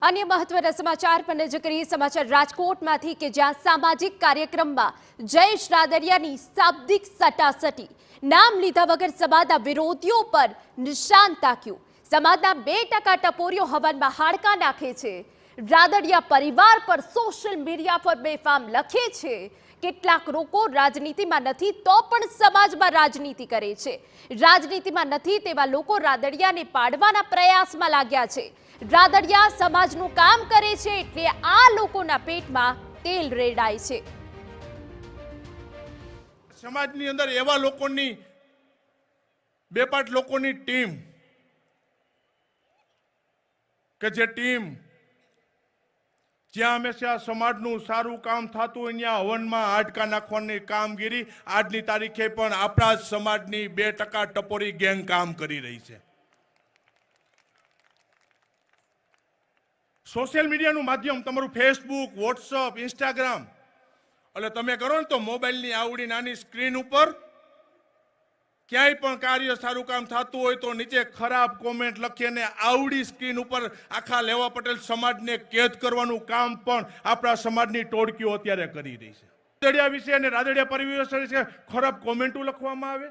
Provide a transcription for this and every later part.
अन्य महत्वना समाचार पर नजर करिए। समाचार राजकोटमांथी के ज्यां सामाजिक कार्यक्रममां जयेश रादडियानी शाब्दिक सटासटी, नाम लीधा वगर समाजना विरोधीओ पर निशान ताक्युं। समाजना 2% टपोरीओ हवનમાં હાડકા નાખે છે। રાદડિયા પરિવાર પર સોશિયલ મીડિયા પર બેફામ લખે છે। કેટલાક લોકો રાજનીતિમાં નથી તો પણ સમાજમાં રાજનીતિ કરે છે। રાજનીતિમાં નથી તેવા લોકો રાદડિયાને પાડવાના પ્રયાસમાં લાગ્યા છે। રાદડિયા સમાજનું કામ કરે છે એટલે આ લોકોના પેટમાં તેલ રેડાય છે। સમાજની અંદર એવા લોકોની બેપાટ લોકોની ટીમ કે જે ટીમ જ્યાં હંમેશા સમાજનું સારું કામ થતું હોય ત્યાં હવનમાં હાડકા નાખવાની કામગીરી આજની તારીખે પણ આપણા સમાજની 2% ટપોરી ગેંગ કામ કરી રહી છે। સોશિયલ મીડિયાનું માધ્યમ તમારું ફેસબુક, વોટ્સઅપ, ઇન્સ્ટાગ્રામ એટલે તમે કરો ને તો મોબાઈલની આવડી નાની સ્ક્રીન ઉપર ક્યાંય પણ કાર્ય સારું કામ થતું હોય તો નીચે ખરાબ કોમેન્ટ લખીને આવડી સ્ક્રીન ઉપર આખા લેવા પટેલ સમાજને કેદ કરવાનું કામ પણ આપણા સમાજની ટોળકીઓ અત્યારે કરી રહી છે। રાદડિયા વિશે અને રાદડિયા પરિવાર વિશે ખરાબ કોમેન્ટો લખવામાં આવે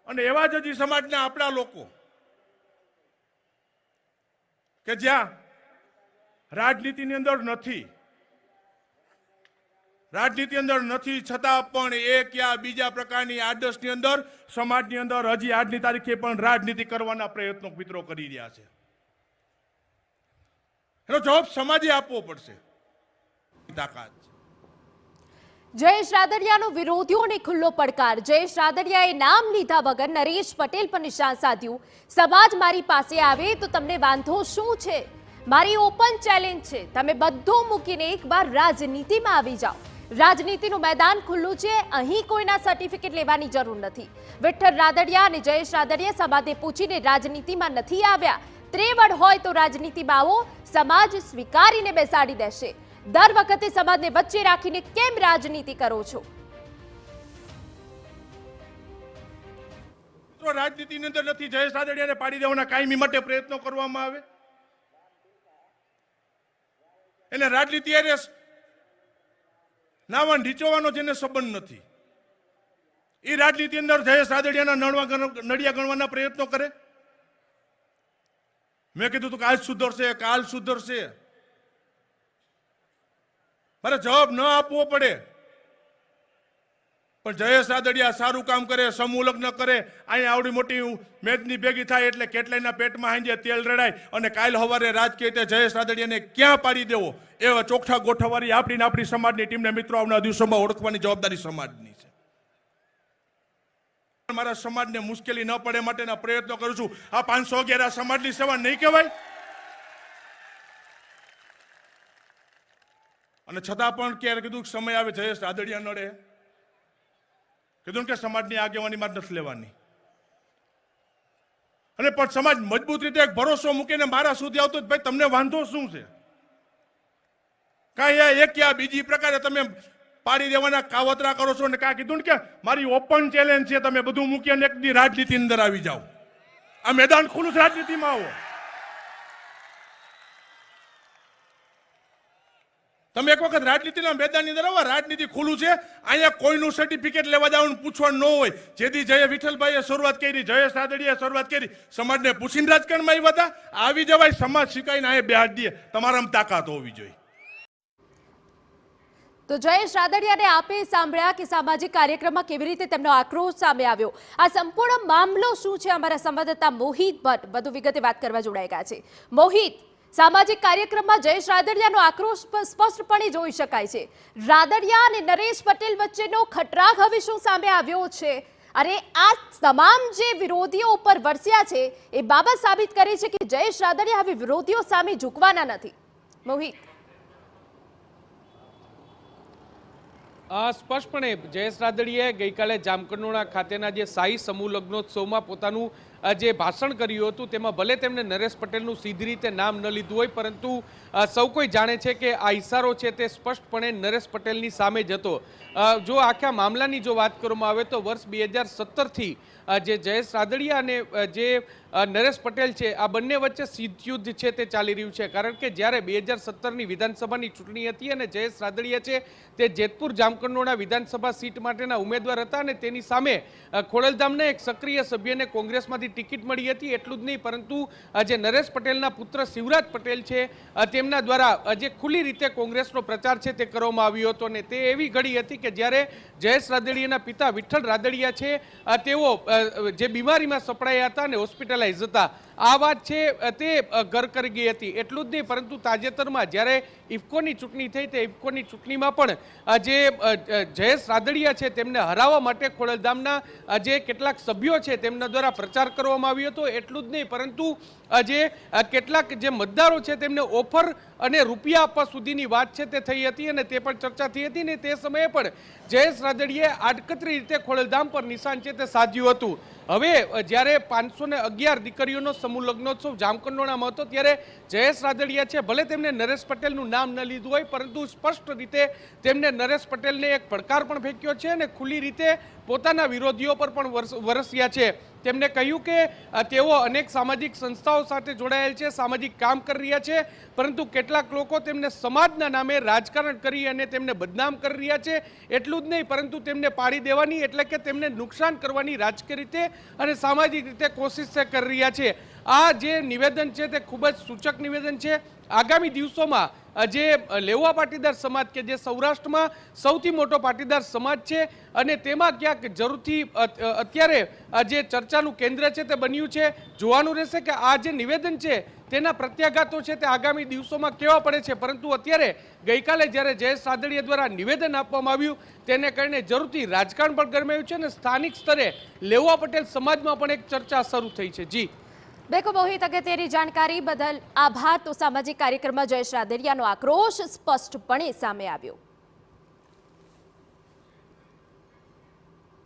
અને એવા જ હજી સમાજના આપણા લોકો કે જ્યાં રાજનીતિની અંદર નથી, રાજનીતિ अंदर नहीं छता पण एक या बीजा प्रकारनी आदर्शनी अंदर समाजनी अंदर हजी आजनी तारीखे पण राजनीति करवाना प्रयत्नो मित्रों करी रह्या छे। एनो जवाब समाजे आपवो पड़शे। ताकात जयेश रादडियानो विरोधीओने खुल्लो પડકાર। जयेश रादडियाए नाम लीधा वगर नरेश पटेल पर निशान साध्યું। समाज मारी पासे आवे तो तमने वांधो शुं छे? मारी ओपन चेलेन्ज छे, तमे बधुं मूकीने एकबार राजनीतिमां आवी जाओ। राजनीतिનું मैदान खुल्लू છે। અહીં કોઈના સર્ટિફિકેટ લેવાની જરૂર નથી। વિઠ્ઠલ રાદડિયા અને જયેશ રાદડિયા સમાજને પૂછીને રાજનીતિમાં નથી આવ્યા। ત્રેવડ હોય તો રાજનીતિમાં આવો, સમાજ સ્વીકારીને બેસાડી દેશે। દર વખતે સમાજને વચ્ચે રાખીને કેમ રાજનીતિ કરો છો? તો રાજનીતિની અંદર નથી જયેશ રાદડિયાને પાડી દેવાના કાયમી માટે પ્રયત્નો કરવામાં આવે। એને રાજનીતિ અરે નાવા નીચોવાનો જેને સંબંધ નથી એ રાજનીતિ અંદર જયેશ રાદડિયાના નડિયા ગણવાના પ્રયત્નો કરે। મેં કીધું તું આજ સુધરશે, કાલ સુધરશે, મારે જવાબ ન આપવો પડે પણ જયેશ રાદડિયા સારું કામ કરે, સમૂહ લગ્ન કરે, અહીં આવડી મોટી મેદની ભેગી થાય એટલે કેટલાયના પેટમાં હાંજે તેલ રેડાય અને કાલ હવારે રાજકીય રીતે જયેશ રાદડિયાને ક્યાં પાડી દેવો એવા ચોખ્ઠા ગોઠવવાની આપણી સમાજની ટીમને મિત્રો આવનારા દિવસોમાં ઓળખવાની જવાબદારી સમાજની છે। મારા સમાજને મુશ્કેલી ન પડે માટેના પ્રયત્નો કરું છું। આ 511 સમાજની સેવા નહીં કહેવાય? અને છતાં પણ ક્યારે કીધું સમય આવે જયેશ રાદડિયા નડે, કીધું કે સમાજની આગેવાની માં નથી લેવાની અને પણ સમાજ મજબૂત રીતે એક ભરોસો મૂકીને મારા સુધી આવતો ભાઈ તમને વાંધો શું છે? કાંઈ એક યા બીજી પ્રકારે તમે પાડી દેવાના કાવતરા કરો છો ને કાં કીધું કે મારી ઓપન ચેલેન્જ છે, તમે બધું મૂકીને એક દી રાજનીતિ અંદર આવી જાઓ। આ મેદાન ખુલ્લું છે, રાજનીતિમાં આવો। તમે એક વખત રાજનીતિના મેદાનની અંદર આવો, રાજનીતિ ખુલ્લું છે। અહીંયા કોઈનું સર્ટિફિકેટ લેવા જવાનું પૂછવાનું ન હોય। જેથી જય વિઠ્ઠલભાઈએ શરૂઆત કરી, જયેશ રાદડિયાએ શરૂઆત કરી, સમાજને પૂછીને રાજકારણમાં આવ્યા હતા। આવી જવાય, સમાજ શીખાઈને આ બેહાડી દે, તમારામાં તાકાત હોવી જોઈએ। તો જયેશ રાદડિયાને આપે સાંભળ્યા કે સામાજિક કાર્યક્રમમાં કેવી રીતે તેમનો આક્રોશ સામે આવ્યો। આ સંપૂર્ણ મામલો શું છે? અમારા સંવાદદાતા મોહિત ભટ્ટ વધુ વિગતે વાત કરવા જોડાઈ ગયા છે। મોહિત, સામાજિક કાર્યક્રમમાં જયેશ રાદડિયાનો આક્રોશ સ્પષ્ટપણે જોઈ શકાય છે। રાદડિયા અને નરેશ પટેલ વચ્ચેનો ખટરાગ હવે શું સામે આવ્યો છે? અરે આ તમામ જે વિરોધીઓ ઉપર વરસ્યા છે એ બાબત સાબિત કરે છે કે જયેશ રાદડિયા હવે વિરોધીઓ સામે ઝૂકવાના નથી। મોહિત, સ્પષ્ટપણે જયેશ રાદડિયાએ ગઈકાલે જામકંડોરણા ખાતેના જે શાહી સમૂહ લગ્નોત્સવમાં પોતાનું જે ભાષણ કર્યું હતું તેમાં ભલે તેમણે નરેશ પટેલનું સીધી રીતે નામ ન લીધું હોય, પરંતુ સૌ કોઈ જાણે છે કે આ ઇશારો છે તે સ્પષ્ટપણે નરેશ પટેલની સામે જ હતો. જો આખા મામલાની જો વાત કરવામાં આવે તો વર્ષ 2017થી જે જયેશ રાદડિયા અને જે નરેશ પટેલ છે આ બંને વચ્ચે સીધ યુદ્ધ છે તે ચાલી રહ્યું છે. કારણ કે જ્યારે 2017ની વિધાનસભાની ચૂંટણી હતી અને જયેશ રાદડિયા છે તે જેતપુર જામકંડોરણા વિધાનસભા સીટ માટેના ઉમેદવાર હતા અને તેની સામે ખોડલધામના એક સક્રિય સભ્યને કોંગ્રેસમાંથી ટિકિટ મળી હતી. એટલું જ નહીં, પરંતુ જે નરેશ પટેલના પુત્ર શિવરાજ પટેલ છે તેમના દ્વારા જે ખુલ્લી રીતે કોંગ્રેસનો પ્રચાર છે તે કરવામાં આવ્યો હતો અને તે એવી ઘડી હતી કે જ્યારે જયેશ રાદડિયાના પિતા વિઠ્ઠલ રાદડિયા છે તેઓ જે બીમારીમાં સપડાયા હતા અને હોસ્પિટલાઇઝ હતા. આ વાત છે તે ઘર કરી ગઈ હતી. એટલું જ નહીં, પરંતુ તાજેતરમાં જ્યારે ઇફકોની ચૂંટણી થઈ તે ઇફકોની ચૂંટણીમાં પણ જે જયેશ રાદડિયા છે તેમને હરાવવા માટે ખોડલધામના જે કેટલાક સભ્યો છે તેમના દ્વારા પ્રચાર કરવામાં આવ્યો હતો. એટલું જ નહીં, પરંતુ જે કેટલાક જે મતદારો છે તેમને ઓફર અને રૂપિયા આપવા સુધીની વાત છે તે થઈ હતી અને તે પણ ચર્ચા થઈ હતી ને તે સમયે પણ જયેશ રાદડિયાએ આડકતરી રીતે ખોડલધામ પર નિશાન છે તે સાધ્યું હતું. હવે જ્યારે 511 દીકરીઓનો સમૂહ લગ્નોત્સવ જામકંડોરણામાં હતો ત્યારે જયેશ રાદડિયા છે ભલે તેમને નરેશ પટેલનું નામ ન લીધું હોય, પરંતુ સ્પષ્ટ રીતે તેમને નરેશ પટેલને એક પડકાર પણ ફેંક્યો છે અને ખુલ્લી રીતે પોતાના વિરોધીઓ પર પણ વરસ્યા છે. તેમને કહ્યું કે તેઓ અનેક સામાજિક સંસ્થાઓ સાથે જોડાયેલ છે, સામાજિક કામ કરી રહ્યા છે, પરંતુ કેટલાક લોકો તેમને સમાજના નામે રાજકારણ કરી અને તેમને બદનામ કરી રહ્યા છે. એટલું જ નહીં, પરંતુ તેમને પાડી દેવાની એટલે કે તેમને નુકસાન કરવાની રાજકીય રીતે અને સામાજિક રીતે કોશિશ કરી રહ્યા છે. આ જે નિવેદન છે તે ખૂબ જ સૂચક નિવેદન છે. આગામી દિવસોમાં જે લેવા પાટીદાર સમાજ કે જે સૌરાષ્ટ્રમાં સૌથી મોટો પાટીદાર સમાજ છે અને તેમાં ક્યાંક જરૂરથી અત્યારે જે ચર્ચાનું કેન્દ્ર છે તે બન્યું છે. જોવાનું રહેશે કે આ જે નિવેદન છે તેના પ્રત્યાઘાતો છે તે આગામી દિવસોમાં કેવા પડે છે. પરંતુ અત્યારે ગઈકાલે જ્યારે જયેશ રાદડિયા દ્વારા નિવેદન આપવામાં આવ્યું તેને કારણે જરૂરથી રાજકારણ પણ ગરમાયું છે અને સ્થાનિક સ્તરે લેવા પટેલ સમાજમાં પણ એક ચર્ચા શરૂ થઈ છે. જી બેકો મોહિત, અગત્યની જાણકારી બદલ આભાર. તો સામાજિક કાર્યક્રમમાં જયેશ રાદડિયાનો આક્રોશ સ્પષ્ટપણે સામે આવ્યો.